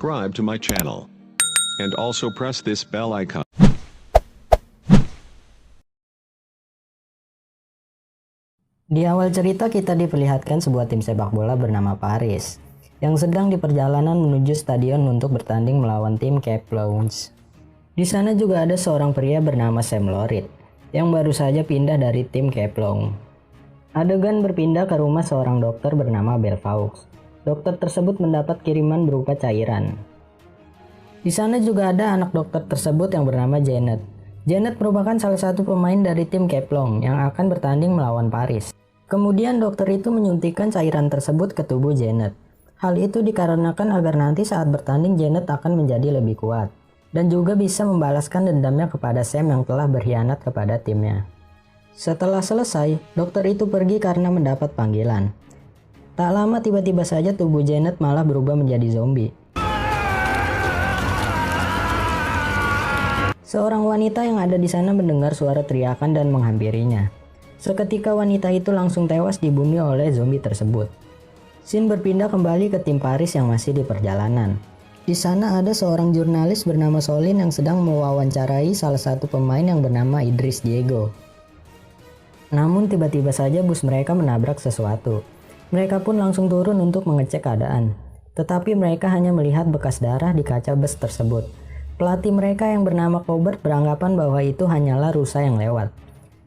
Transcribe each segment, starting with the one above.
subscribe to my channel. And also press this bell icon. Di awal cerita kita diperlihatkan sebuah tim sepak bola bernama Paris yang sedang di perjalanan menuju stadion untuk bertanding melawan tim Cape Lounge. Di sana juga ada seorang pria bernama Sam Lorid yang baru saja pindah dari tim Cape Lounge. Adegan berpindah ke rumah seorang dokter bernama Belfaux. Dokter tersebut mendapat kiriman berupa cairan. Di sana juga ada anak dokter tersebut yang bernama Janet. Janet merupakan salah satu pemain dari tim Cape Lounge yang akan bertanding melawan Paris. Kemudian dokter itu menyuntikkan cairan tersebut ke tubuh Janet. Hal itu dikarenakan agar nanti saat bertanding Janet akan menjadi lebih kuat. Dan juga bisa membalaskan dendamnya kepada Sam yang telah berkhianat kepada timnya. Setelah selesai, dokter itu pergi karena mendapat panggilan. Tak lama tiba-tiba saja tubuh Janet malah berubah menjadi zombie. Seorang wanita yang ada di sana mendengar suara teriakan dan menghampirinya. Seketika wanita itu langsung tewas dibunuh oleh zombie tersebut. Scene berpindah kembali ke tim Paris yang masih di perjalanan. Di sana ada seorang jurnalis bernama Solin yang sedang mewawancarai salah satu pemain yang bernama Idris Diego. Namun tiba-tiba saja bus mereka menabrak sesuatu. Mereka pun langsung turun untuk mengecek keadaan. Tetapi mereka hanya melihat bekas darah di kaca bus tersebut. Pelatih mereka yang bernama Colbert beranggapan bahwa itu hanyalah rusa yang lewat.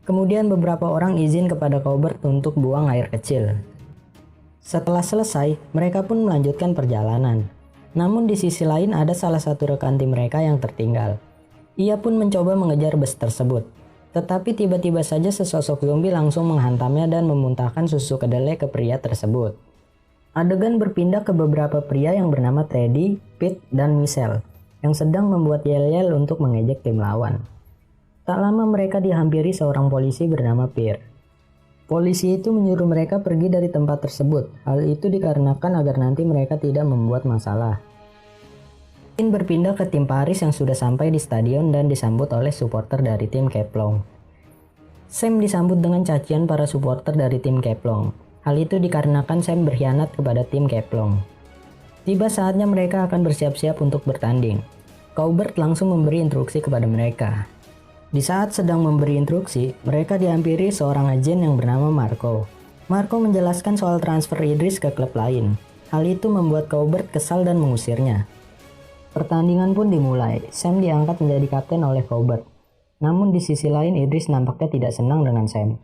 Kemudian beberapa orang izin kepada Colbert untuk buang air kecil. Setelah selesai, mereka pun melanjutkan perjalanan. Namun di sisi lain ada salah satu rekan tim mereka yang tertinggal. Ia pun mencoba mengejar bus tersebut. Tetapi tiba-tiba saja sesosok zombie langsung menghantamnya dan memuntahkan susu kedelai ke pria tersebut. Adegan berpindah ke beberapa pria yang bernama Teddy, Pete, dan Michelle yang sedang membuat yel-yel untuk mengejek tim lawan. Tak lama mereka dihampiri seorang polisi bernama Pierre. Polisi itu menyuruh mereka pergi dari tempat tersebut. Hal itu dikarenakan agar nanti mereka tidak membuat masalah. Scene berpindah ke tim Paris yang sudah sampai di stadion dan disambut oleh supporter dari tim Cape Lounge. Sam disambut dengan cacian para supporter dari tim Cape Lounge. Hal itu dikarenakan Sam berkhianat kepada tim Cape Lounge. Tiba saatnya mereka akan bersiap-siap untuk bertanding. Colbert langsung memberi instruksi kepada mereka. Di saat sedang memberi instruksi, mereka dihampiri seorang agen yang bernama Marco. Marco menjelaskan soal transfer Idris ke klub lain. Hal itu membuat Colbert kesal dan mengusirnya. Pertandingan pun dimulai. Sam diangkat menjadi kapten oleh Colbert. Namun di sisi lain Idris nampaknya tidak senang dengan Sam.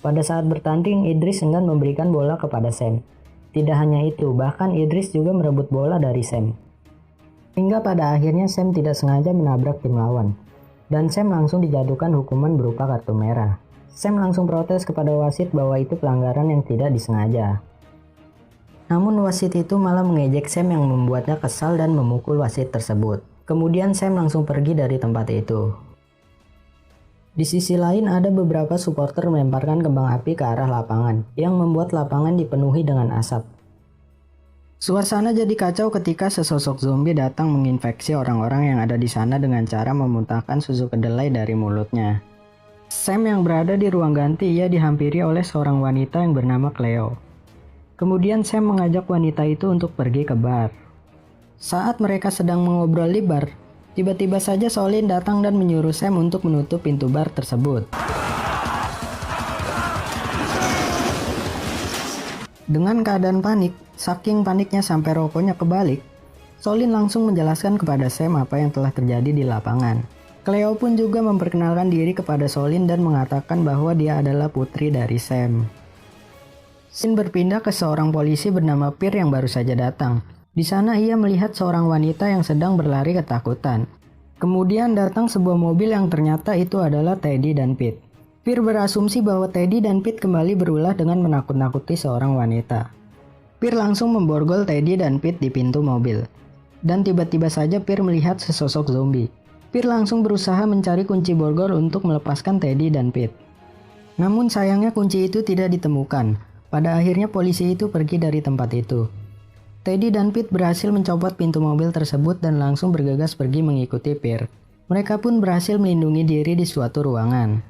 Pada saat bertanding, Idris enggan memberikan bola kepada Sam. Tidak hanya itu, bahkan Idris juga merebut bola dari Sam. Hingga pada akhirnya Sam tidak sengaja menabrak tim lawan. Dan Sam langsung dijatuhkan hukuman berupa kartu merah. Sam langsung protes kepada wasit bahwa itu pelanggaran yang tidak disengaja. Namun wasit itu malah mengejek Sam yang membuatnya kesal dan memukul wasit tersebut. Kemudian Sam langsung pergi dari tempat itu. Di sisi lain ada beberapa supporter melemparkan kembang api ke arah lapangan yang membuat lapangan dipenuhi dengan asap. Suasana jadi kacau ketika sesosok zombie datang menginfeksi orang-orang yang ada di sana dengan cara memuntahkan susu kedelai dari mulutnya. Sam yang berada di ruang ganti, ia dihampiri oleh seorang wanita yang bernama Cleo. Kemudian Sam mengajak wanita itu untuk pergi ke bar. Saat mereka sedang mengobrol di bar, tiba-tiba saja Solin datang dan menyuruh Sam untuk menutup pintu bar tersebut. Dengan keadaan panik, saking paniknya sampai rokoknya kebalik, Solin langsung menjelaskan kepada Sam apa yang telah terjadi di lapangan. Cleo pun juga memperkenalkan diri kepada Solin dan mengatakan bahwa dia adalah putri dari Sam. Scene berpindah ke seorang polisi bernama Pierre yang baru saja datang. Di sana ia melihat seorang wanita yang sedang berlari ketakutan. Kemudian datang sebuah mobil yang ternyata itu adalah Teddy dan Pete. Pierre berasumsi bahwa Teddy dan Pete kembali berulah dengan menakut-nakuti seorang wanita. Pierre langsung memborgol Teddy dan Pete di pintu mobil. Dan tiba-tiba saja Pierre melihat sesosok zombie. Pierre langsung berusaha mencari kunci borgol untuk melepaskan Teddy dan Pete. Namun sayangnya kunci itu tidak ditemukan. Pada akhirnya polisi itu pergi dari tempat itu. Teddy dan Pete berhasil mencopot pintu mobil tersebut dan langsung bergegas pergi mengikuti Pierre. Mereka pun berhasil melindungi diri di suatu ruangan.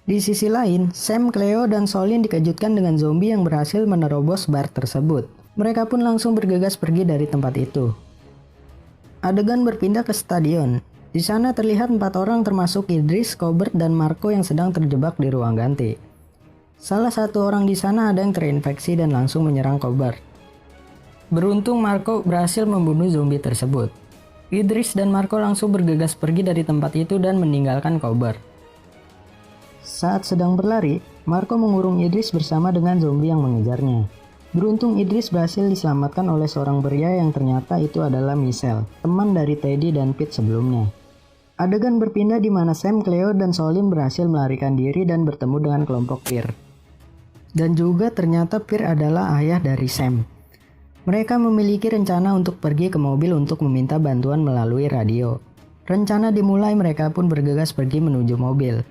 Di sisi lain, Sam, Cleo, dan Solin dikejutkan dengan zombie yang berhasil menerobos bar tersebut. Mereka pun langsung bergegas pergi dari tempat itu. Adegan berpindah ke stadion. Di sana terlihat 4 orang termasuk Idris, Cobert, dan Marco yang sedang terjebak di ruang ganti. Salah satu orang di sana ada yang terinfeksi dan langsung menyerang Cobert. Beruntung Marco berhasil membunuh zombie tersebut. Idris dan Marco langsung bergegas pergi dari tempat itu dan meninggalkan Cobert. Saat sedang berlari, Marco mengurung Idris bersama dengan zombie yang mengejarnya. Beruntung Idris berhasil diselamatkan oleh seorang pria yang ternyata itu adalah Michelle, teman dari Teddy dan Pete sebelumnya. Adegan berpindah di mana Sam, Cleo, dan Solin berhasil melarikan diri dan bertemu dengan kelompok Pierre. Dan juga ternyata Pierre adalah ayah dari Sam. Mereka memiliki rencana untuk pergi ke mobil untuk meminta bantuan melalui radio. Rencana dimulai, mereka pun bergegas pergi menuju mobil.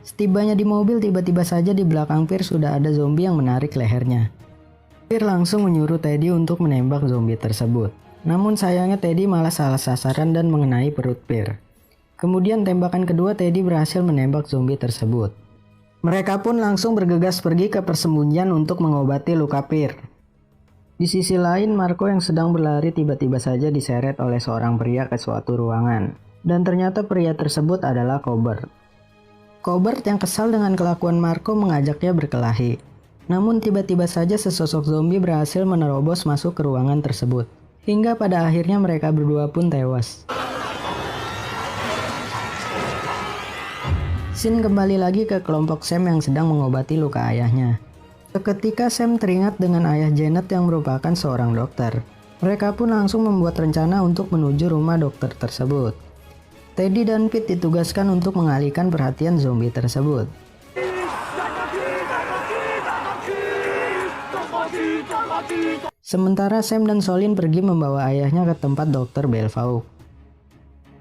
Setibanya di mobil, tiba-tiba saja di belakang Pierre sudah ada zombie yang menarik lehernya. Pierre langsung menyuruh Teddy untuk menembak zombie tersebut. Namun sayangnya Teddy malah salah sasaran dan mengenai perut Pierre. Kemudian tembakan kedua Teddy berhasil menembak zombie tersebut. Mereka pun langsung bergegas pergi ke persembunyian untuk mengobati luka Pierre. Di sisi lain, Marco yang sedang berlari tiba-tiba saja diseret oleh seorang pria ke suatu ruangan. Dan ternyata pria tersebut adalah Cobert. Cobert yang kesal dengan kelakuan Marco mengajaknya berkelahi. Namun tiba-tiba saja sesosok zombie berhasil menerobos masuk ke ruangan tersebut. Hingga pada akhirnya mereka berdua pun tewas. Scene kembali lagi ke kelompok Sam yang sedang mengobati luka ayahnya. Seketika Sam teringat dengan ayah Janet yang merupakan seorang dokter. Mereka pun langsung membuat rencana untuk menuju rumah dokter tersebut. Teddy dan Pete ditugaskan untuk mengalihkan perhatian zombie tersebut. Sementara Sam dan Solin pergi membawa ayahnya ke tempat Dr. Belvaux.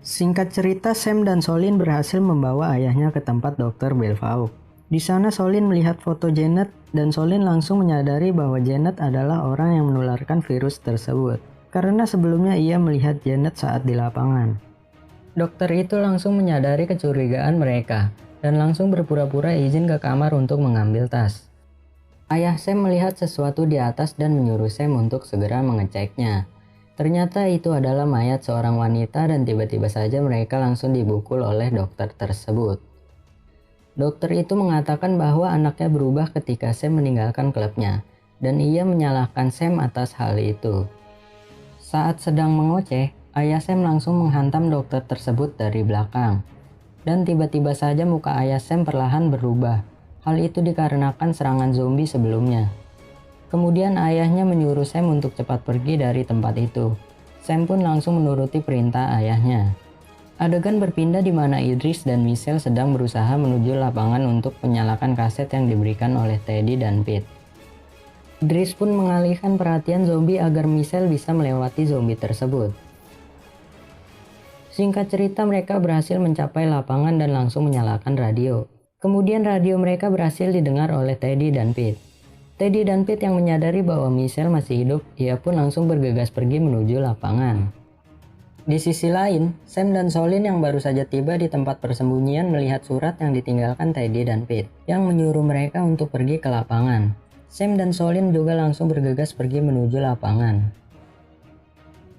Singkat cerita, Sam dan Solin berhasil membawa ayahnya ke tempat Dr. Belvaux. Di sana Solin melihat foto Janet dan Solin langsung menyadari bahwa Janet adalah orang yang menularkan virus tersebut. Karena sebelumnya ia melihat Janet saat di lapangan. Dokter itu langsung menyadari kecurigaan mereka dan langsung berpura-pura izin ke kamar untuk mengambil tas. Ayah Sam melihat sesuatu di atas dan menyuruh Sam untuk segera mengeceknya. Ternyata itu adalah mayat seorang wanita dan tiba-tiba saja mereka langsung dibukul oleh dokter tersebut. Dokter itu mengatakan bahwa anaknya berubah ketika Sam meninggalkan klubnya dan ia menyalahkan Sam atas hal itu. Saat sedang mengoceh, ayah Sam langsung menghantam dokter tersebut dari belakang. Dan tiba-tiba saja muka ayah Sam perlahan berubah. Hal itu dikarenakan serangan zombie sebelumnya. Kemudian ayahnya menyuruh Sam untuk cepat pergi dari tempat itu. Sam pun langsung menuruti perintah ayahnya. Adegan berpindah di mana Idris dan Michelle sedang berusaha menuju lapangan untuk menyalakan kaset yang diberikan oleh Teddy dan Pete. Idris pun mengalihkan perhatian zombie agar Michelle bisa melewati zombie tersebut. Singkat cerita, mereka berhasil mencapai lapangan dan langsung menyalakan radio. Kemudian radio mereka berhasil didengar oleh Teddy dan Pete. Teddy dan Pete yang menyadari bahwa Michelle masih hidup, ia pun langsung bergegas pergi menuju lapangan. Di sisi lain, Sam dan Solin yang baru saja tiba di tempat persembunyian melihat surat yang ditinggalkan Teddy dan Pete, yang menyuruh mereka untuk pergi ke lapangan. Sam dan Solin juga langsung bergegas pergi menuju lapangan.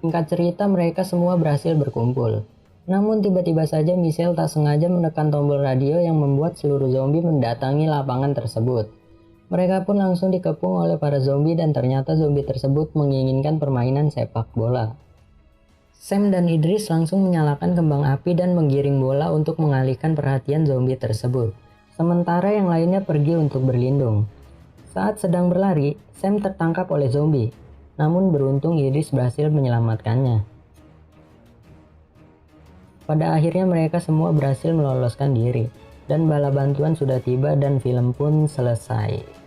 Singkat cerita, mereka semua berhasil berkumpul. Namun tiba-tiba saja Michelle tak sengaja menekan tombol radio yang membuat seluruh zombie mendatangi lapangan tersebut. Mereka pun langsung dikepung oleh para zombie dan ternyata zombie tersebut menginginkan permainan sepak bola. Sam dan Idris langsung menyalakan kembang api dan menggiring bola untuk mengalihkan perhatian zombie tersebut. Sementara yang lainnya pergi untuk berlindung. Saat sedang berlari, Sam tertangkap oleh zombie. Namun beruntung Idris berhasil menyelamatkannya. Pada akhirnya mereka semua berhasil meloloskan diri, dan bala bantuan sudah tiba dan film pun selesai.